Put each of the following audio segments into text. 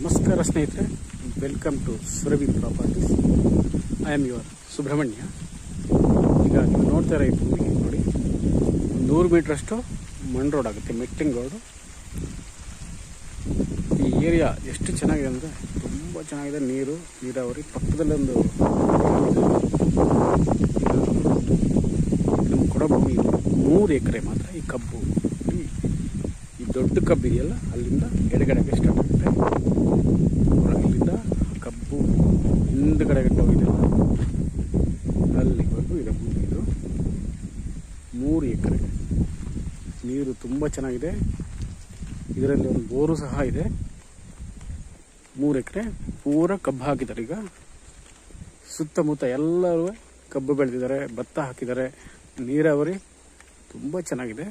ನಮಸ್ಕಾರ ಸ್ನೇಹಿತರೆ, welcome to Surabhi properties. I am your Subrahmanya. ಈಗ ನೀವು ನೋಡ್ತಾ ಇರೋ ಈ ಭೂಮಿ ನೋಡಿ, 100 ಮೀಟ್ರಷ್ಟು ಮಣ್ ರೋಡ್ ಆಗುತ್ತೆ, ಮೆಟ್ಲಿಂಗ್ ರೋಡು. ಈ ಏರಿಯಾ ಎಷ್ಟು ಚೆನ್ನಾಗಿದೆ ಅಂದರೆ ತುಂಬ ಚೆನ್ನಾಗಿದೆ. ನೀರಾವರಿ ಪಕ್ಕದಲ್ಲೊಂದು ನಮ್ಮ ಕೊಡೋ ಭೂಮಿ 3 ಎಕರೆ ಮಾತ್ರ. ಈ ಕಬ್ಬು, ಈ ದೊಡ್ಡ ಕಬ್ಬು ಇದೆಯಲ್ಲ, ಅಲ್ಲಿಂದ ಎಡಗಡೆಗೆ ಸ್ಟಾರ್ಟ್ ಆಗುತ್ತೆ. ಇಲ್ಲಿಂದ ಕಬ್ಬು ಹಿಂದ್ಗಡೆ ಗಂಟೆ ಹೋಗಿದೆಯಲ್ಲ, ಅಲ್ಲಿವರೆಗೂ ಇದೆ ಭೂಮಿ. ಇದು 3 ಎಕರೆ. ನೀರು ತುಂಬ ಚೆನ್ನಾಗಿದೆ. ಇದರಲ್ಲಿ ಒಂದು ಬೋರು ಸಹ ಇದೆ. 3 ಎಕರೆ ಪೂರ ಕಬ್ಬು ಹಾಕಿದ್ದಾರೆ. ಈಗ ಸುತ್ತಮುತ್ತ ಎಲ್ಲರೂ ಕಬ್ಬು ಬೆಳೆದಿದ್ದಾರೆ, ಭತ್ತ ಹಾಕಿದ್ದಾರೆ. ನೀರಾವರಿ ತುಂಬ ಚೆನ್ನಾಗಿದೆ.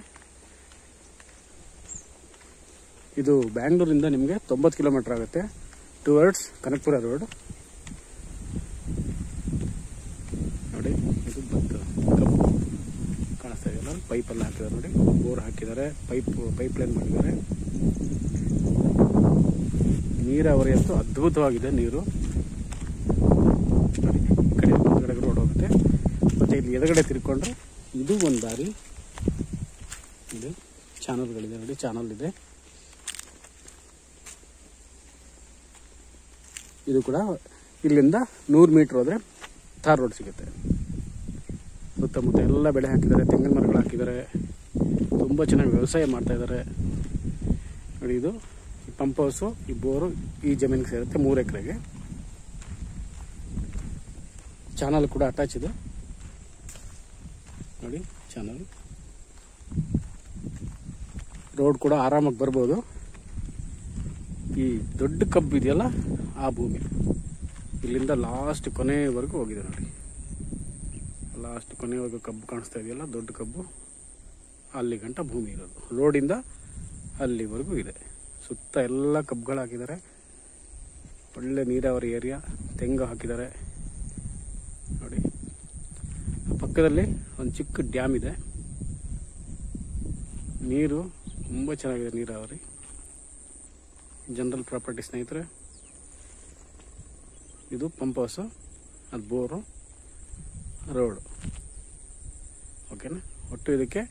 ಇದು ಬ್ಯಾಂಗ್ಳೂರಿಂದ ನಿಮಗೆ 90 ಕಿಲೋಮೀಟರ್ ಆಗುತ್ತೆ, ಟುವರ್ಡ್ಸ್ ಕನಕಪುರ ರೋಡ್. ನೋಡಿ, ಇದು ಭತ್ತ ಕಬ್ಬು ಕಾಣಿಸ್ತಾ ಇದೆಯಲ್ಲ, ಪೈಪೆಲ್ಲ ಹಾಕಿದ್ದಾರೆ ನೋಡಿ, ಬೋರ್ ಹಾಕಿದ್ದಾರೆ, ಪೈಪ್ ಲೈನ್ ಮಾಡಿದ್ದಾರೆ. ನೀರಾವರಿ ಅಂತೂ ಅದ್ಭುತವಾಗಿದೆ. ನೀರು ನೋಡಿ, ಈ ಕಡೆ ಮುಂದ್ಗಡೆ ರೋಡ್ ಹೋಗುತ್ತೆ. ಮತ್ತು ಇಲ್ಲಿ ಎದುರುಗಡೆ ತಿರ್ಕೊಂಡ್ರೆ ಇದು ಒಂದು ದಾರಿ ಇದೆ. ಚಾನಲ್ಗಳಿದೆ ನೋಡಿ, ಚಾನಲ್ ಇದೆ. ಇದು ಕೂಡ ಇಲ್ಲಿಂದ 100 ಮೀಟರ್ ಹೋದರೆ ಥಾರ್ ರೋಡ್ ಸಿಗುತ್ತೆ. ಸುತ್ತಮುತ್ತ ಎಲ್ಲ ಬೆಳೆ ಹಾಕಿದ್ದಾರೆ, ತೆಂಗಿನ ಮರಗಳು ಹಾಕಿದ್ದಾರೆ. ತುಂಬ ಚೆನ್ನಾಗಿ ವ್ಯವಸಾಯ ಮಾಡ್ತಾ ಇದ್ದಾರೆ ನೋಡಿ. ಇದು ಈ ಪಂಪ್ ಹೌಸು, ಈ ಬೋರು ಈ ಜಮೀನಿಗೆ ಸೇರುತ್ತೆ 3 ಎಕರೆಗೆ. ಚಾನಲ್ ಕೂಡ ಅಟ್ಯಾಚ್ ಇದೆ ನೋಡಿ, ಚಾನಲ್. ರೋಡ್ ಕೂಡ ಆರಾಮಾಗಿ ಬರ್ಬೋದು. ಈ ದೊಡ್ಡ ಕಬ್ಬು ಇದೆಯಲ್ಲ, ಆ ಭೂಮಿ ಇಲ್ಲಿಂದ ಲಾಸ್ಟ್ ಕೊನೆವರೆಗೂ ಹೋಗಿದೆ ನೋಡಿ. ಲಾಸ್ಟ್ ಕೊನೆವರೆಗೂ ಕಬ್ಬು ಕಾಣಿಸ್ತಾ ಇದೆಯಲ್ಲ, ದೊಡ್ಡ ಕಬ್ಬು, ಅಲ್ಲಿ ಗಂಟ ಭೂಮಿ ಇರೋದು. ರೋಡಿಂದ ಅಲ್ಲಿವರೆಗೂ ಇದೆ. ಸುತ್ತ ಎಲ್ಲ ಕಬ್ಬುಗಳು ಹಾಕಿದ್ದಾರೆ. ಒಳ್ಳೆ ನೀರಾವರಿ ಏರಿಯಾ. ತೆಂಗು ಹಾಕಿದ್ದಾರೆ ನೋಡಿ. ಪಕ್ಕದಲ್ಲಿ ಒಂದು ಚಿಕ್ಕ ಡ್ಯಾಮ್ ಇದೆ. ನೀರು ತುಂಬ ಚೆನ್ನಾಗಿದೆ. ನೀರಾವರಿ ಜನರಲ್ ಪ್ರಾಪರ್ಟಿ ಸ್ನೇಹಿತರೆ. ಇದು ಪಂಪ್ ಹೌಸು, ಅದು ಬೋರು, ರೋಡು. ಓಕೆನಾ? ಒಟ್ಟು ಇದಕ್ಕೆ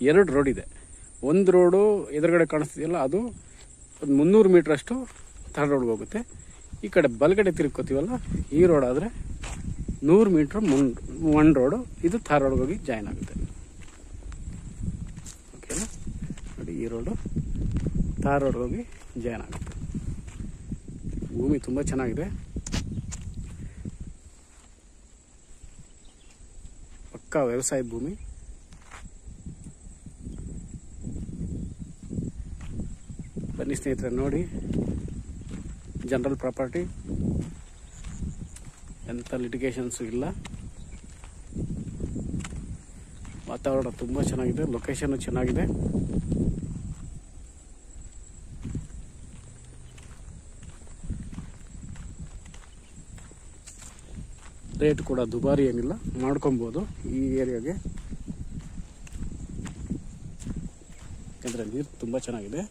2 ರೋಡ್ ಇದೆ. ಒಂದು ರೋಡು ಎದುರುಗಡೆ ಕಾಣಿಸ್ತಿದೆಯಲ್ಲ, ಅದು ಒಂದು 300 ಮೀಟ್ರಷ್ಟು ಥರ್ಡ್ ರೋಡ್ಗೆ ಹೋಗುತ್ತೆ. ಈ ಕಡೆ ಬಲಗಡೆ ತಿರ್ಕೋತೀವಲ್ಲ, ಈ ರೋಡ್ ಆದರೆ 100 ಮೀಟ್ರ್ ಒನ್ ರೋಡು. ಇದು ಥಾರ್ ರೋಡ್ಗೆ ಹೋಗಿ ಜಾಯ್ನ್ ಆಗುತ್ತೆ. ಓಕೆನಾ? ನೋಡಿ, ಈ ರೋಡು ಥಾರ್ ರೋಡ್ಗೆ ಹೋಗಿ ಜಾಯ್ನ್ ಆಗುತ್ತೆ. ಭೂಮಿ ತುಂಬ ಚೆನ್ನಾಗಿದೆ. ಪಕ್ಕಾ ವ್ಯವಸಾಯದ ಭೂಮಿ. ಬನ್ನಿ ಸ್ನೇಹಿತರೆ, ನೋಡಿ ಜನರಲ್ ಪ್ರಾಪರ್ಟಿ. ಎಂಥ ಲಿಟಿಗೇಷನ್ಸು ಇಲ್ಲ. ವಾತಾವರಣ ತುಂಬ ಚೆನ್ನಾಗಿದೆ. ಲೊಕೇಶನ್ನು ಚೆನ್ನಾಗಿದೆ. ರೇಟ್ ಕೂಡ ದುಬಾರಿ ಏನಿಲ್ಲ, ಮಾಡ್ಕೊಬೋದು ಈ ಏರಿಯಾಗೆ. ಯಾಕಂದರೆ ನೀರು ತುಂಬ ಚೆನ್ನಾಗಿದೆ.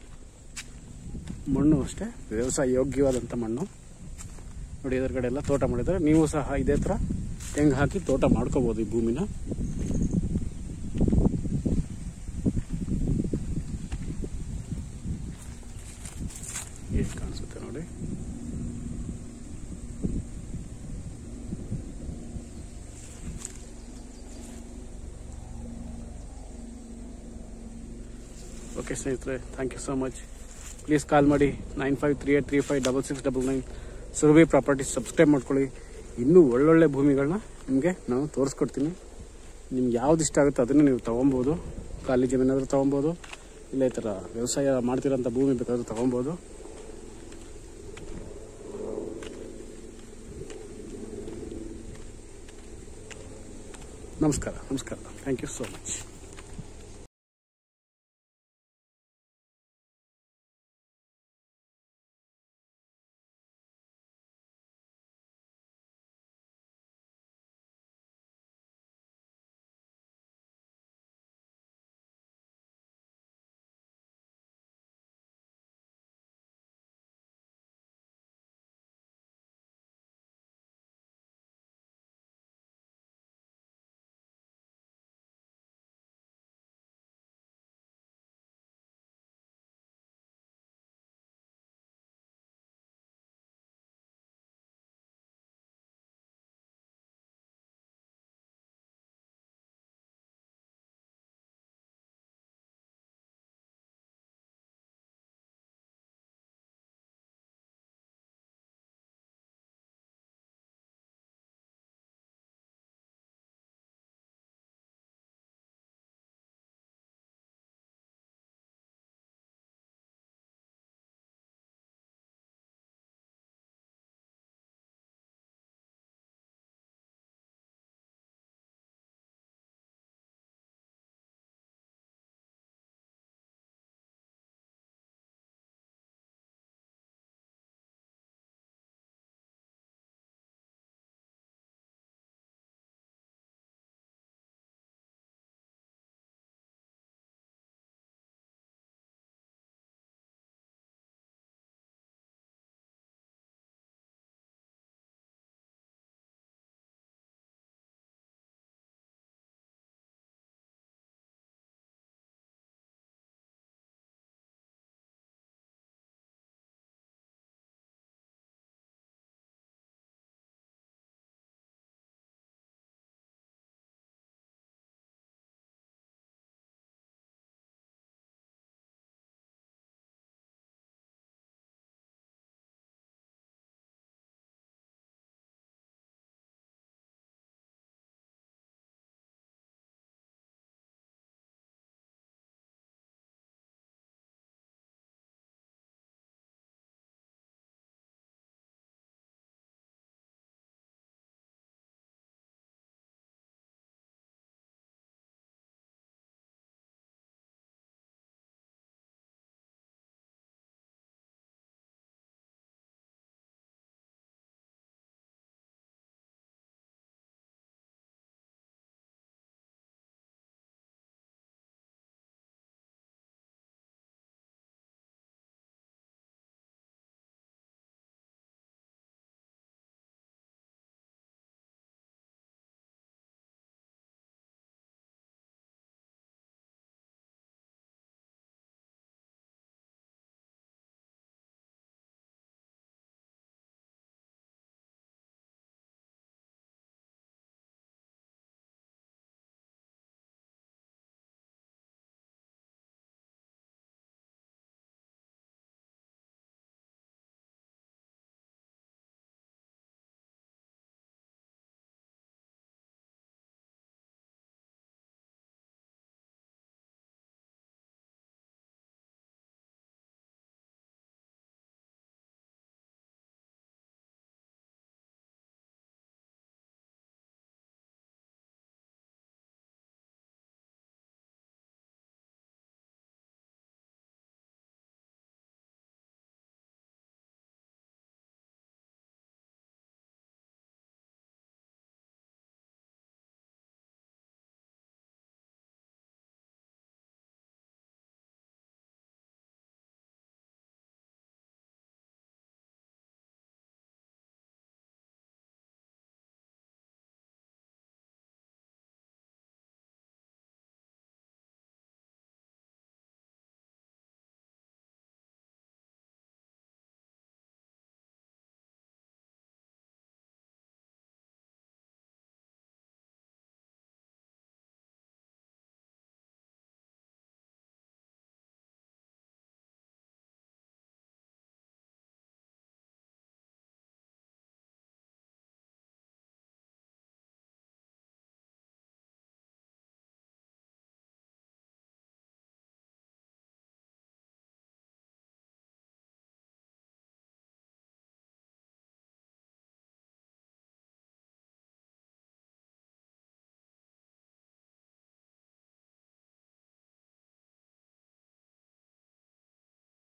ಮಣ್ಣು ಅಷ್ಟೇ ವ್ಯವಸಾಯ ಯೋಗ್ಯವಾದಂಥ ಮಣ್ಣು ನೋಡಿ. ಎದುರುಗಡೆ ಎಲ್ಲ ತೋಟ ಮಾಡಿದ್ದಾರೆ. ನೀವು ಸಹ ಇದೇ ಥರ ತೆಂಗು ಹಾಕಿ ತೋಟ ಮಾಡ್ಕೋಬೋದು ಈ ಭೂಮಿನ. ಎಷ್ಟು ಕಾಣಿಸುತ್ತೆ ನೋಡಿ. ಓಕೆ ಸ್ನೇಹಿತರೆ, thank you so much. Please call ಮಾಡಿ 9538356699. ಸುರಭಿ ಪ್ರಾಪರ್ಟೀಸ್ ಸಬ್ಸ್ಕ್ರೈಬ್ ಮಾಡ್ಕೊಳ್ಳಿ. ಇನ್ನೂ ಒಳ್ಳೊಳ್ಳೆ ಭೂಮಿಗಳನ್ನ ನಿಮಗೆ ನಾನು ತೋರಿಸ್ಕೊಡ್ತೀನಿ. ನಿಮ್ಗೆ ಯಾವ್ದು ಇಷ್ಟ ಆಗುತ್ತೋ ಅದನ್ನು ನೀವು ತೊಗೊಬೋದು. ಖಾಲಿ ಜಮೀನಾದರೂ ತೊಗೊಬೋದು, ಇಲ್ಲ ಈ ಥರ ವ್ಯವಸಾಯ ಮಾಡ್ತಿರೋಂಥ ಭೂಮಿ ಬೇಕಾದರೂ ತೊಗೊಬೋದು. ನಮಸ್ಕಾರ. Thank you so much.